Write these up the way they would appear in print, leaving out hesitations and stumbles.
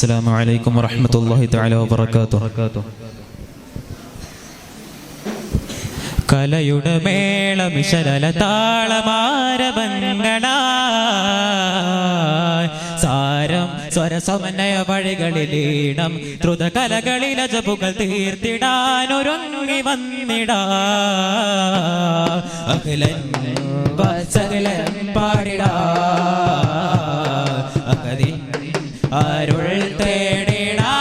അസ്സലാമു അലൈക്കും വറഹ്മത്തുള്ളാഹി തആല വബറകാതുഹു. കലയുടെ മേളമിശല താളമാരവങ്ങളായി സാരം സ്വരസമന്വയ വഴികളിലീണം ദ്രുത കലകളിൽ അജബുകൾ തീർത്തിടാനൊരുങ്ങി വന്നിടാ അഖിലൻ വസകലൻ പാടിടാ അഖദിൻ അരുൾ തേടിടാ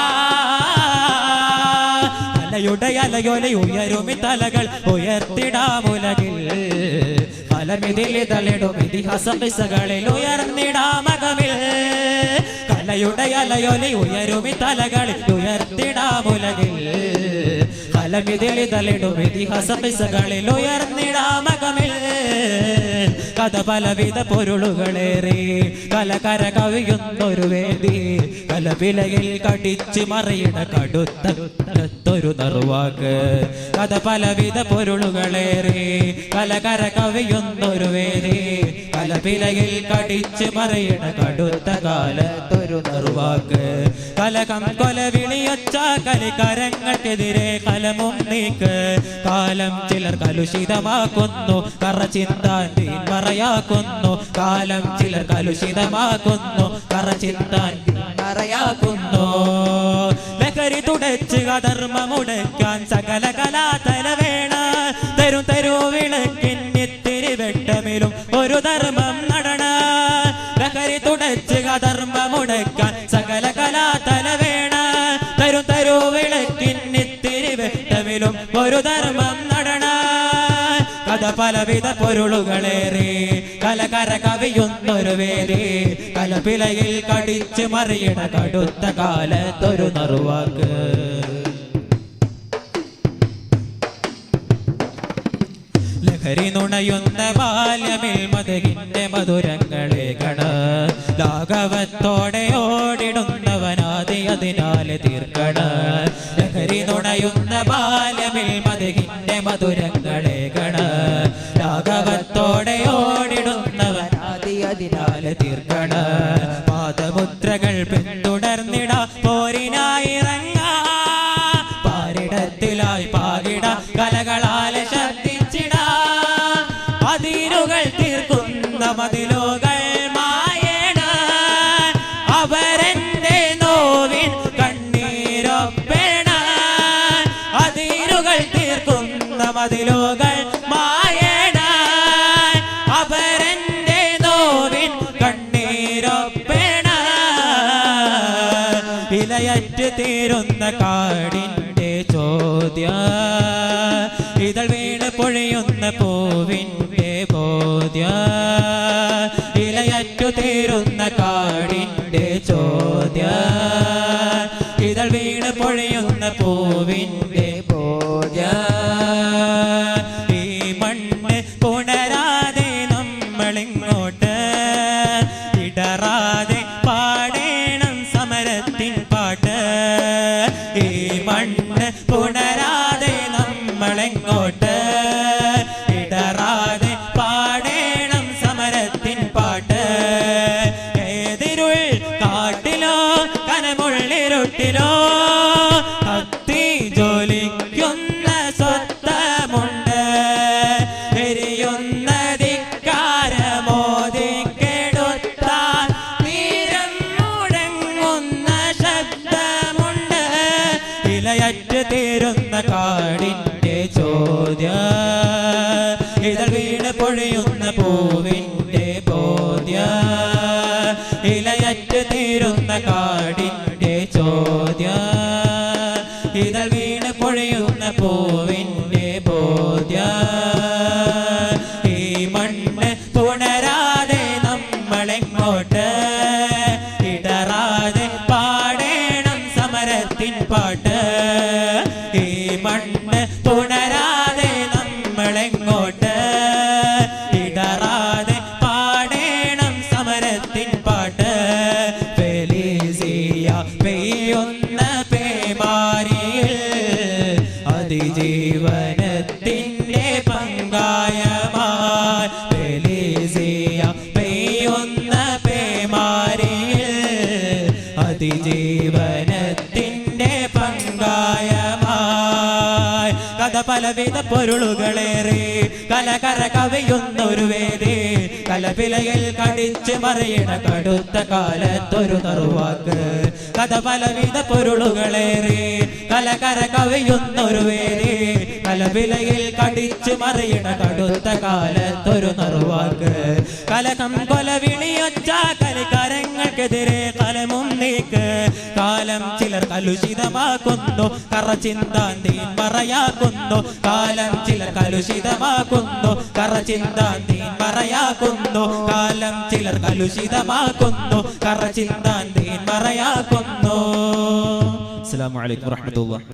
അലയുടെ ഉയരുമി തലകൾ ഉയർത്തിടാമുലകിൽ ഫലമിതിൽ തളിടും ഇതിഹാസ കിസ്സകളിൽ ഉയർന്നിടാമകമിൽ കലയുടെ അലയൊലി ഉയരുമി തലകൾ ഉയർത്തിടാമുലകിൽ ഫലമിതിൽ തളിടും ഇതിഹാസ കിസ്സകളിൽ ഉയർന്നിടാമകമിൽ കഥ പലവിധ പൊരുളുകളേറി കലകര കവിയുന്നൊരു വേദി കലപിലയിൽ കടിച്ചു മറിയിട കടുത്തൊരു നറുവാക്ക് കഥ പലവിധ പൊരുളുകളേറി കലകര കവിയുന്നൊരു വേദി കലപിലയിൽ കടിച്ചു മറിയിട കടുത്ത കാലത്തൊരു നറുവാക്ക് കലകം കൊല വിളിയൊച്ച കലികരങ്ങൾക്കെതിരെ കലമും നീക്ക് കാലം ചിലർ കലുഷിതമാക്കുന്നു കറചിന്താൻ മറയാക്കുന്നു കാലം ചിലർ കലുഷിതമാക്കുന്നു കറചിന്താൻ മറയാക്കുന്നു ലഹരി തുടച്ച് അധർമ്മമുടക്കാൻ സകല കലാതല വേണ തരും തരുവിളക്കിന്നിത്തിരി വെട്ടമിലും ഒരു ധർമ്മം നടണ ലഹരി തുടച്ച് അധർമ്മമുടക്കാൻ സകല കലാതല വേണ തരും തരുവിളക്കിന്നിത്തിരി വെട്ടമിലും ഒരു ധർമ്മം നടണ കഥ പലവിധ പൊരുളുകളേറി കലകര കവിയുന്നൊരു വേദി കലപിലയിൽ കടിച്ചു മറിയിട കടുത്ത കാലത്തൊരു നറുവാക്ക് ലഹരി നുണയുന്ന ബാല്യമിൽ മധുകിന്റെ മധുരങ്ങളെ കണ ലാഘവത്തോടെ ഓടിടുന്നവനാതി അതിനാലെ തീർക്കണ ലഹരി നുണയുന്ന ബാല്യമിൽ മധുകിന്റെ മധുരങ്ങളെ കണ ലാഘവത്തോടെ ഓടിടുന്നവനാതി അതിനാലെ തീർക്കണ പാദമുദ്രകൾ പിന്തുടർന്നിട പോരിനായിറങ്ങ പാരിടത്തിലായി പാകിട കലകളാലെ ശബ്ദിച്ചിട അതിരുകൾ തീർക്കുന്ന മതിലുകൾ മായണ അവരെന്റെ നോവിൻ കണ്ണീരൊപ്പേണ അതിരുകൾ തീർക്കുന്ന മതിലുകൾ മായണ അവരെന്റെ നോവിൻ കണ്ണീരൊപ്പേണ ഇലയറ്റ് തീരുന്ന കാടിന്റെ ചോദ്യ ഇതൾ വീണ് പൊഴിയുന്ന പൂവിന്റെ ബോധ്യ ഇലയറ്റു തീരുന്ന കാടിന്റെ ചോദ്യ ഇതൾ വീണ് പൊഴിയുന്ന പൂവിന്റെ ബോധ്യ ഈ മണ്ണ് പുണരാതെ നമ്മളിങ്ങോട്ട് ഇടറാതെ പാടേണം സമരത്തിൻ പാട്ട് ഈ മണ്ണ് പുണരാതെ നമ്മളെങ്ങോട്ട് ഇടറാതെ പാടേണം സമരത്തിൻ പാട്ട് ഏതിരുൾ കാട്ടിലോ കനമുള്ളിരുട്ടിലോ കത്തി ജോലിക്കുന്ന സ്വത്തമുണ്ട് എരിയുന്ന ധിക്കാരമോദിക്കെടുത്താൽ തീരം മുഴങ്ങുന്ന ശബ്ദമുണ്ട് ഇലയറ്റ് തീരുന്ന കാടിന്റെ ചോദ്യ ഇതൾ വീണ് പൊഴിയുന്ന പൂവിന്റെ ബോധ്യ ഇലയറ്റ് തീരുന്ന കാടിന്റെ ചോദ്യ ഇതൾ വീണ് പൊഴിയുന്ന പൂവിന്റെ ബോധ്യ ഈ മണ്ണ് പുണരാതെ നമ്മളെങ്ങോട്ട് ഇടറാതെ പാടേണം സമരത്തിൻ പാട്ട് ഈ മണ്ണ് പുണരാതെ നമ്മളെങ്ങോട്ട് ഇടറാതെ പാടേണം സമരത്തിൻ പാട്ട് ഫെലിസിയ അതിജീവനത്തിൻ്റെ പങ്കായമായി കഥ പലവിധ പൊരുളുകളേറെ കലകര കവിയുന്നൊരു വേദി കലപിലയിൽ കടിച്ച് മറിയണ കടുത്ത കാലത്തൊരു നറുവാക്ക് കഥ പലവിധ പൊരുളുകളേറെ കലകര കവിയുന്നൊരു വേദി കലപിലയിൽ കടിച്ച് മറിയണ കടുത്ത കാലത്തൊരു നറുവാക്ക് കലകം കൊലവിളിയൊച്ച കളിക്കരങ്ങൾക്കെതിരെ കലമും നീക്ക് കാലം ചിലർ കലുഷിതമാക്കുന്നു കറചിന്താന്തി മറയാക്കുന്നു കാലം ചിലർ കലുഷിതമാക്കുന്നു കറചിന്താന്തി മറയാക്കുന്നു കാലം ചിലർ കലുഷിതമാക്കുന്നു കറചിന്താന്തി മറയാക്കുന്നു. അസ്സലാമു അലൈക്കും വറഹ്മത്തുള്ളാഹി.